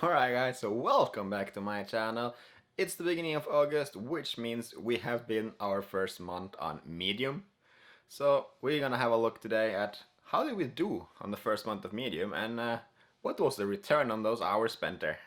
Alright guys, so welcome back to my channel. It's the beginning of August, which means we have been our first month on Medium. So we're gonna have a look today at how did we do on the first month of Medium and what was the return on those hours spent there.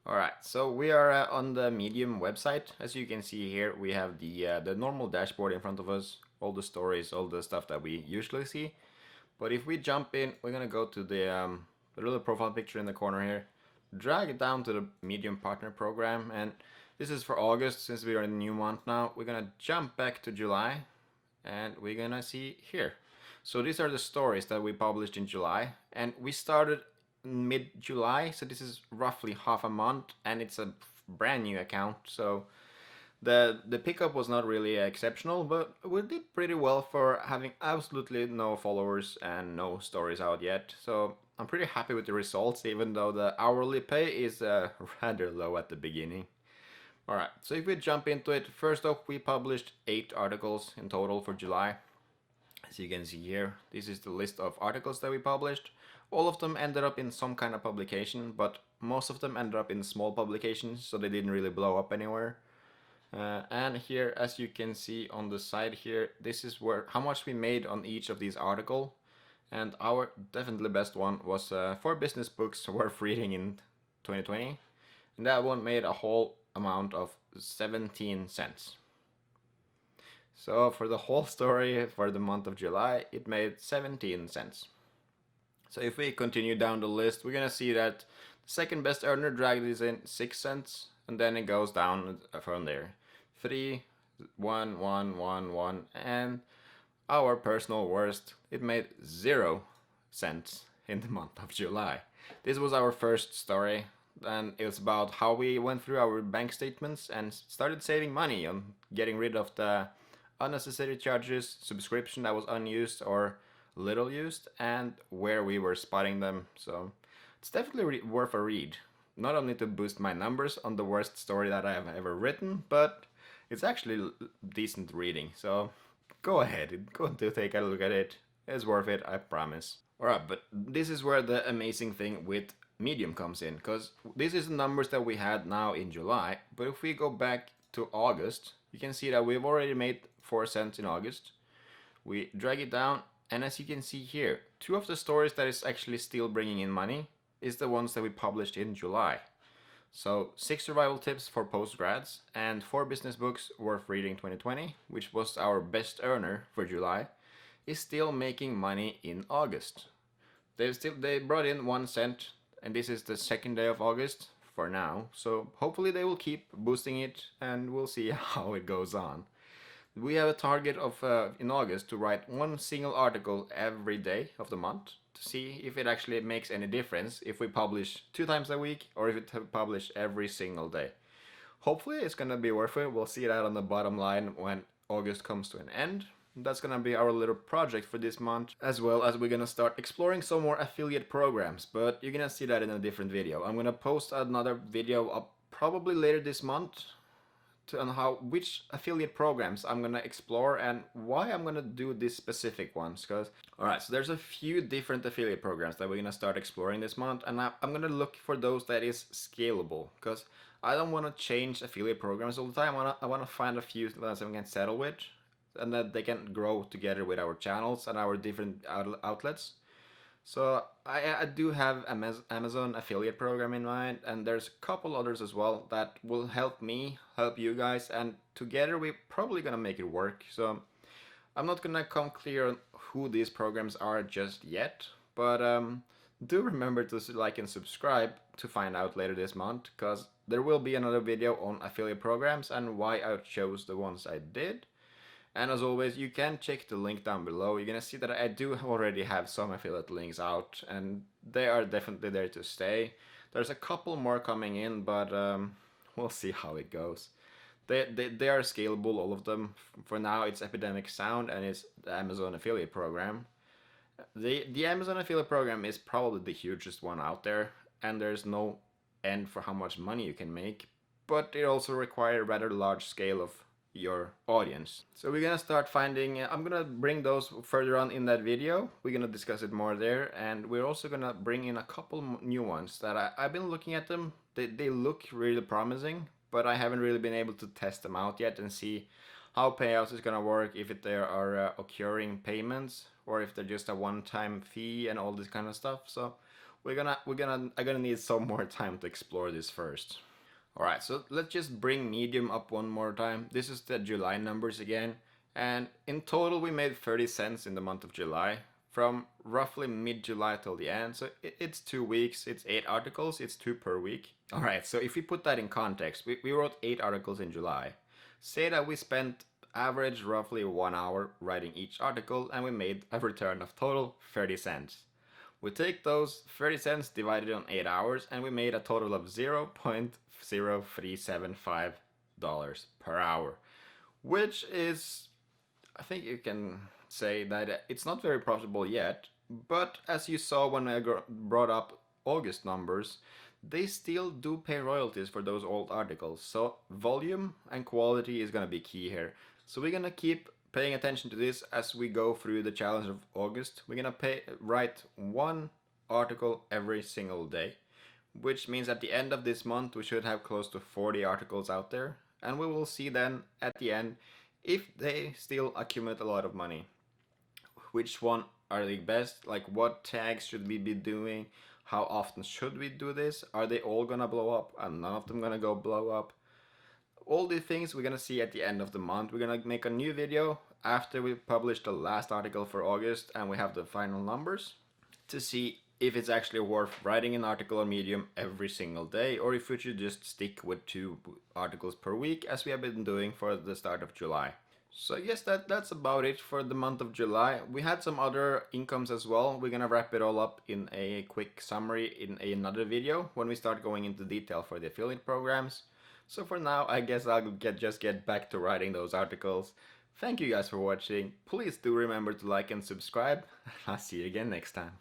Alright, so we are on the Medium website. As you can see here, we have the normal dashboard in front of us, all the stories, all the stuff that we usually see. But if we jump in, we're gonna go to the little profile picture in the corner here, drag it down to the Medium Partner Program, and this is for August. Since we are in a new month now, we're gonna jump back to July, and we're gonna see here. So these are the stories that we published in July, and we started mid-July, so this is roughly half a month, and it's a brand new account, so the pickup was not really exceptional, but we did pretty well for having absolutely no followers and no stories out yet. So I'm pretty happy with the results, even though the hourly pay is rather low at the beginning. Alright, so if we jump into it, first off we published 8 articles in total for July. As you can see here, this is the list of articles that we published. All of them ended up in some kind of publication, but most of them ended up in small publications, so they didn't really blow up anywhere. And here, as you can see on the side here, this is where how much we made on each of these articles. And our definitely best one was 4 business books worth reading in 2020. And that one made a whole amount of 17 cents. So for the whole story for the month of July, it made 17 cents. So if we continue down the list, we're gonna see that the second best earner dragged this in 6 cents, and then it goes down from there. 3, 1, 1, 1, 1, and our personal worst, it made 0 cents in the month of July. This was our first story, and it was about how we went through our bank statements and started saving money on getting rid of the unnecessary charges, subscription that was unused or little used, and where we were spotting them. So it's definitely worth a read. Not only to boost my numbers on the worst story that I have ever written, but it's actually decent reading. So go ahead, go to take a look at it. It's worth it, I promise. Alright, but this is where the amazing thing with Medium comes in, because this is the numbers that we had now in July, but if we go back to August, you can see that we've already made 4 cents in August. We drag it down, and as you can see here, 2 of the stories that is actually still bringing in money is the ones that we published in July. So 6 survival tips for post-grads and 4 business books worth reading 2020, which was our best earner for July, is still making money in August. They brought in 1 cent, and this is the second day of August for now. So hopefully they will keep boosting it, and we'll see how it goes on. We have a target of in August to write 1 single article every day of the month to see if it actually makes any difference if we publish 2 times a week or if it publish every single day. Hopefully it's gonna be worth it. We'll see that on the bottom line when August comes to an end. That's gonna be our little project for this month, as well as we're gonna start exploring some more affiliate programs, but you're gonna see that in a different video. I'm gonna post another video up probably later this month on which affiliate programs I'm gonna explore and why I'm gonna do these specific ones. Because alright, so there's a few different affiliate programs that we're gonna start exploring this month, and I'm gonna look for those that is scalable, because I don't want to change affiliate programs all the time. I wanna find a few that I can settle with and that they can grow together with our channels and our different outlets. So I do have Amazon affiliate program in mind, and there's a couple others as well that will help me, help you guys, and together we're probably gonna make it work. So I'm not gonna come clear on who these programs are just yet, but do remember to like and subscribe to find out later this month, because there will be another video on affiliate programs and why I chose the ones I did. And as always, you can check the link down below. You're gonna see that I do already have some affiliate links out, and they are definitely there to stay. There's a couple more coming in, but we'll see how it goes. They are scalable, all of them. For now, it's Epidemic Sound and it's the Amazon affiliate program. The Amazon affiliate program is probably the hugest one out there, and there's no end for how much money you can make. But it also requires a rather large scale of your audience. So we're gonna start finding, I'm gonna bring those further on in that video. We're gonna discuss it more there, and we're also gonna bring in a couple new ones that I've been looking at them. They look really promising, but I haven't really been able to test them out yet and see how payouts is gonna work, if there are occurring payments, or if they're just a one-time fee and all this kind of stuff. So I'm gonna need some more time to explore this first. Alright, so let's just bring Medium up one more time. This is the July numbers again. And in total we made 30 cents in the month of July, from roughly mid-July till the end. So it's 2 weeks, it's 8 articles, it's 2 per week. Alright, so if we put that in context, we wrote 8 articles in July. Say that we spent average roughly 1 hour writing each article, and we made a return of total 30 cents. We take those 30 cents divided on 8 hours, and we made a total of $0.0375 per hour, which is, I think you can say that it's not very profitable yet, but as you saw when I brought up August numbers, they still do pay royalties for those old articles. So volume and quality is going to be key here. So we're going to keep paying attention to this as we go through the challenge of August. We're going to write one article every single day, which means at the end of this month we should have close to 40 articles out there, and we will see then at the end if they still accumulate a lot of money. Which one are the best? Like, what tags should we be doing? How often should we do this? Are they all gonna blow up and none of them gonna go blow up? All these things we're gonna see at the end of the month. We're gonna make a new video after we publish the last article for August and we have the final numbers, to see if it's actually worth writing an article on Medium every single day, or if we should just stick with 2 articles per week as we have been doing for the start of July. So I guess that's about it for the month of July. We had some other incomes as well. We're gonna wrap it all up in a quick summary in another video when we start going into detail for the affiliate programs. So for now, I guess I'll just get back to writing those articles. Thank you guys for watching. Please do remember to like and subscribe. I'll see you again next time.